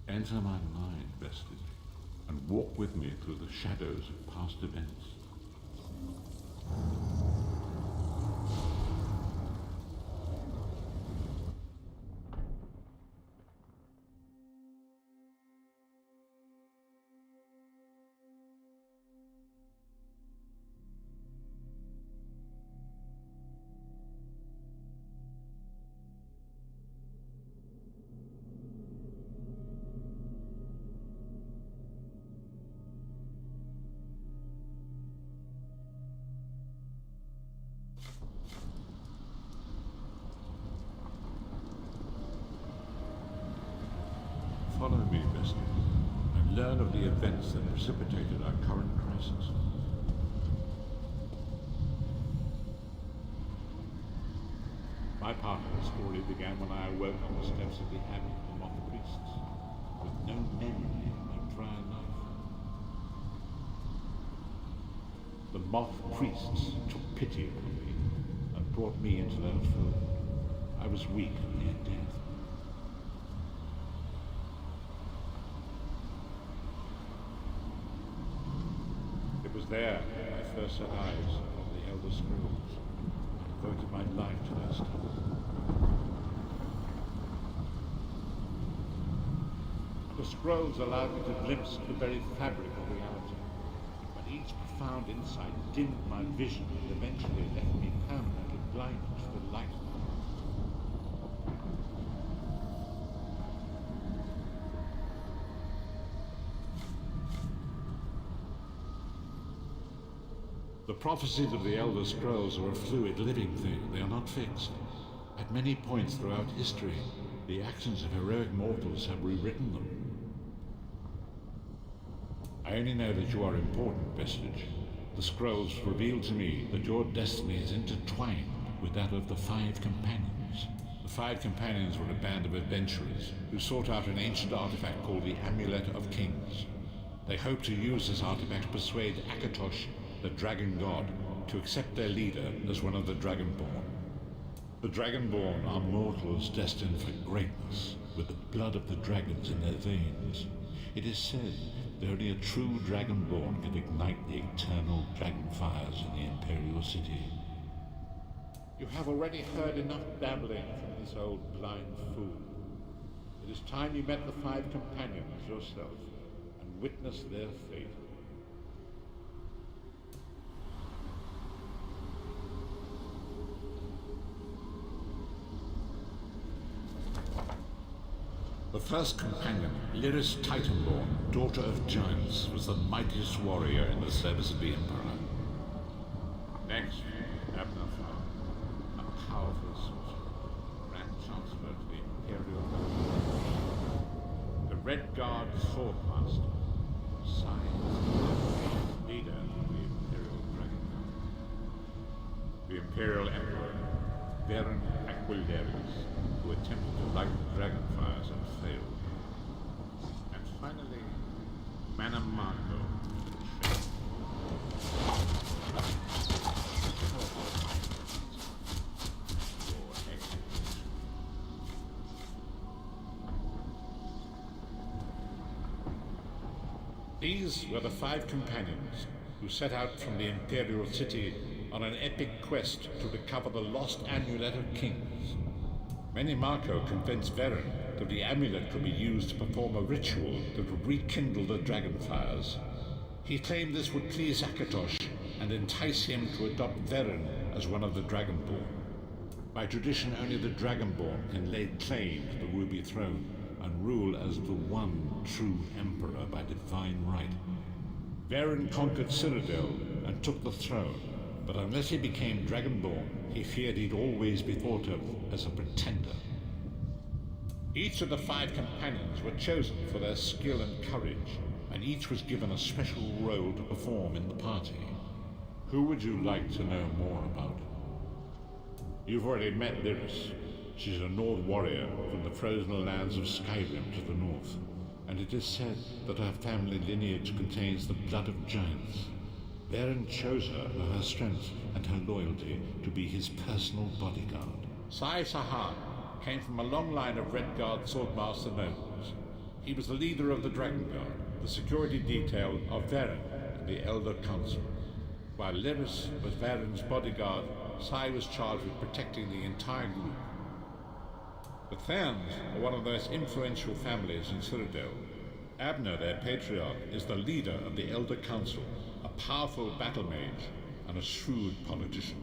Enter my mind, vestige, and walk with me through the shadows of past events. Follow me, vestige, and learn of the events that precipitated our current crisis. My part of the story began when I awoke on the steps of the Abbey of the Moth Priests, with no memory of my prior life. The Moth Priests took pity upon me and brought me into their fold. I was weak and near death. It was there I first set eyes on the Elderscrolls and devoted my life to their study. The scrolls allowed me to glimpse the very fabric of reality, but each profound insight dimmed my vision and eventually left me permanently blinded to the light. The prophecies of the Elder Scrolls are a fluid, living thing. They are not fixed. At many points throughout history, the actions of heroic mortals have rewritten them. I only know that you are important, vestige. The scrolls reveal to me that your destiny is intertwined with that of the Five Companions. The Five Companions were a band of adventurers who sought out an ancient artifact called the Amulet of Kings. They hoped to use this artifact to persuade Akatosh, the Dragon God, to accept their leader as one of the Dragonborn. The Dragonborn are mortals destined for greatness, with the blood of the dragons in their veins. It is said that only a true Dragonborn can ignite the eternal dragon fires in the Imperial City. You have already heard enough babbling from this old blind fool. It is time you met the Five Companions yourself and witnessed their fate. The first companion, Lyris Titanborn, daughter of giants, was the mightiest warrior in the service of the Emperor. Next, Abnafar, a powerful sorcerer, Grand Chancellor to the Imperial Guard. The Red Guard Swordmaster, Science, leader of the Imperial Dragon Guard. The Imperial Emperor, Baron Aquilarius, who attempted to light the dragon fires and failed. And finally, Manamarco, These were the Five Companions who set out from the Imperial City on an epic quest to recover the lost Amulet of Kings. Many Marco convinced Veren that the amulet could be used to perform a ritual that would rekindle the dragon fires. He claimed this would please Akatosh and entice him to adopt Veren as one of the Dragonborn. By tradition, only the Dragonborn can lay claim to the Ruby Throne and rule as the one true Emperor by divine right. Veren conquered Cyrodiil and took the throne, but unless he became Dragonborn, he feared he'd always be thought of as a pretender. Each of the Five Companions were chosen for their skill and courage, and each was given a special role to perform in the party. Who would you like to know more about? You've already met Lyris. She's a Nord warrior from the frozen lands of Skyrim to the north, and it is said that her family lineage contains the blood of giants. Veren chose her for her strength and her loyalty to be his personal bodyguard. Sai Sahan came from a long line of Red Guard swordmaster nobles. He was the leader of the Dragon Guard, the security detail of Varen and the Elder Council. While Lyris was Varen's bodyguard, Sai was charged with protecting the entire group. The Therns are one of the most influential families in Cyrodiil. Abner, their patriarch, is the leader of the Elder Council, a powerful battle mage and a shrewd politician.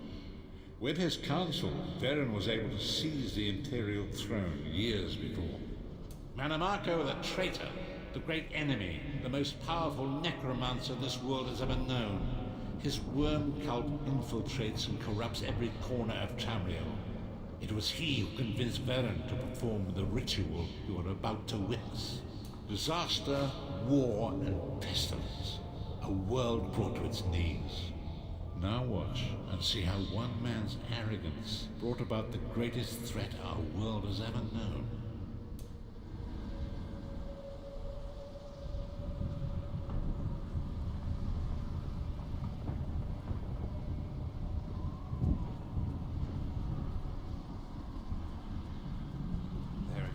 With his council, Varen was able to seize the Imperial throne years before. Manamako the traitor, the great enemy, the most powerful necromancer this world has ever known. His worm cult infiltrates and corrupts every corner of Tamriel. It was he who convinced Varen to perform the ritual you are about to witness. Disaster, war, and pestilence. A world brought to its knees. Now watch and see how one man's arrogance brought about the greatest threat our world has ever known.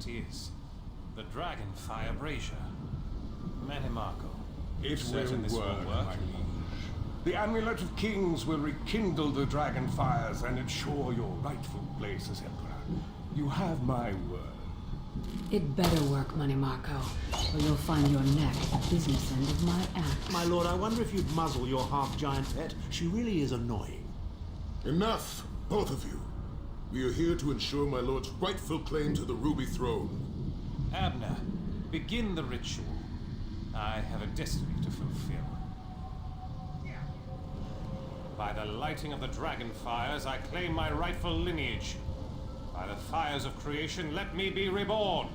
Is the Dragonfire Brazier. Manamako. It Certain this will work, my liege. The Amulet of Kings will rekindle the dragon fires and ensure your rightful place as Emperor. You have my word. It better work, Manamako, or you'll find your neck at the business end of my axe. My lord, I wonder if you'd muzzle your half-giant pet. She really is annoying. Enough, both of you. We are here to ensure my lord's rightful claim to the Ruby Throne. Abner, begin the ritual. I have a destiny to fulfill. By the lighting of the dragon fires, I claim my rightful lineage. By the fires of creation, let me be reborn.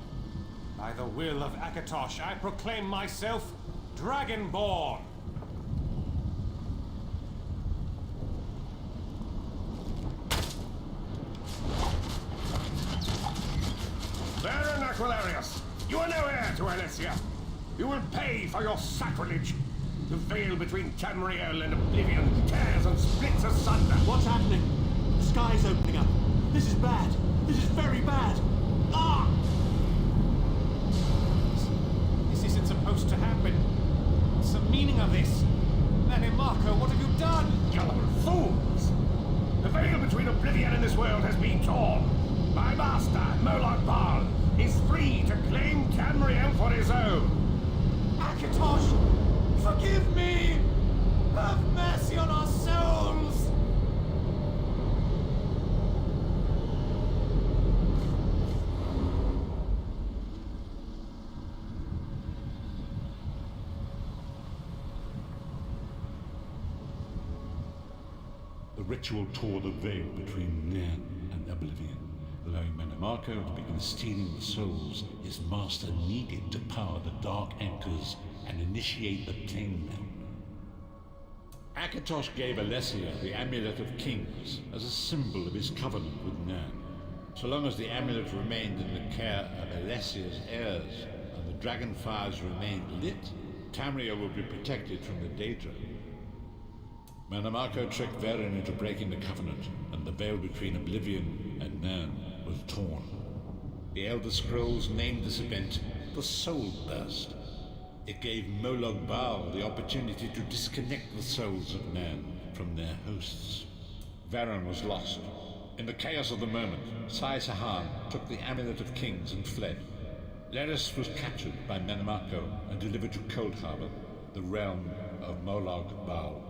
By the will of Akatosh, I proclaim myself Dragonborn. Varen Aquilarius, you are no heir to Alessia. You will pay for your sacrilege. The veil between Tamriel and Oblivion tears and splits asunder. What's happening? The sky's opening up. This is bad. This is very bad. Ah! This isn't supposed to happen. What's the meaning of this? Manamako, what have you done? You fools! The veil between Oblivion and this world has been torn. My master, Moloch Baal, is free to claim Tamriel for his own. Akatosh, forgive me! Have mercy on our souls! The ritual tore the veil between Nan and Oblivion, allowing Manamako to begin stealing the souls his master needed to power the Dark Anchors and initiate the Claimdown. Akatosh gave Alessia the Amulet of Kings as a symbol of his covenant with Nan. So long as the amulet remained in the care of Alessia's heirs and the dragon fires remained lit, Tamriel would be protected from the Daedra. Manamako tricked Varen into breaking the covenant, and the veil between Oblivion and Nan was torn. The Elderscrolls named this event the Soul Burst. It gave Moloch Baal the opportunity to disconnect the souls of Nan from their hosts. Varen was lost. In the chaos of the moment, Sai Sahan took the Amulet of Kings and fled. Lyris was captured by Manamako and delivered to Cold Harbor, the realm of Moloch Baal.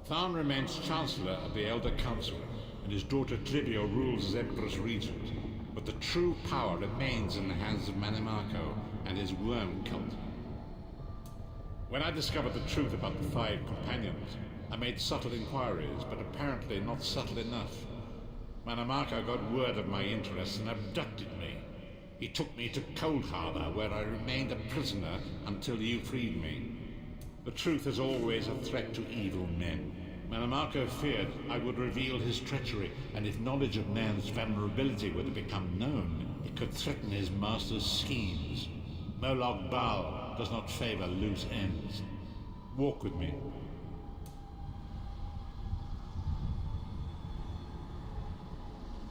Tharn remains Chancellor of the Elder Council, and his daughter Trivio rules as Empress Regent. But the true power remains in the hands of Manamako and his worm cult. When I discovered the truth about the 5 companions, I made subtle inquiries, but apparently not subtle enough. Manamako got word of my interests and abducted me. He took me to Cold Harbor, where I remained a prisoner until you freed me. The truth is always a threat to evil men. Manamako feared I would reveal his treachery, and if knowledge of Nan's vulnerability were to become known, it could threaten his master's schemes. Moloch Baal does not favor loose ends. Walk with me.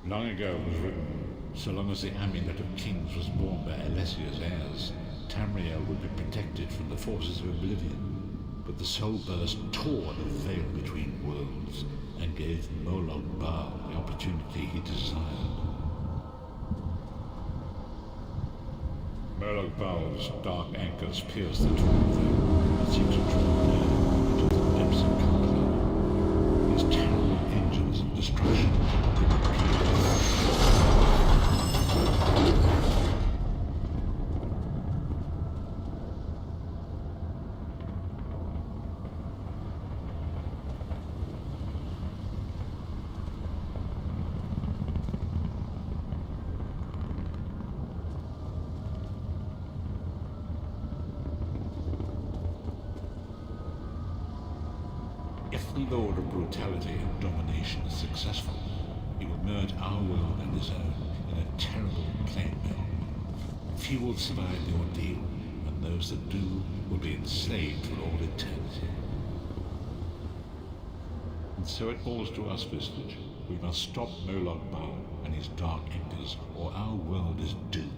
Long ago it was written, so long as the Amulet of Kings was borne by Alessia's heirs, Tamriel would be protected from the forces of oblivion, but the soul burst tore the veil between worlds and gave Moloch Baal the opportunity he desired. Moloch Baal's dark anchors pierce the torn veil and seem to draw near into the depths of Conclave. His terrible engines of destruction could If the Lord of Brutality and Domination is successful, he will merge our world and his own in a terrible plain mill. Few will survive the ordeal, and those that do will be enslaved for all eternity. And so it falls to us, Vistage. We must stop Moloch Baal and his dark anchors, or our world is doomed.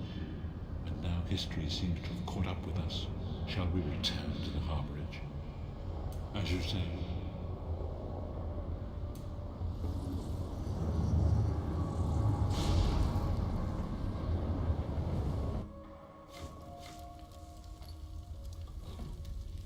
And now history seems to have caught up with us. Shall we return to the Harborage? As you say,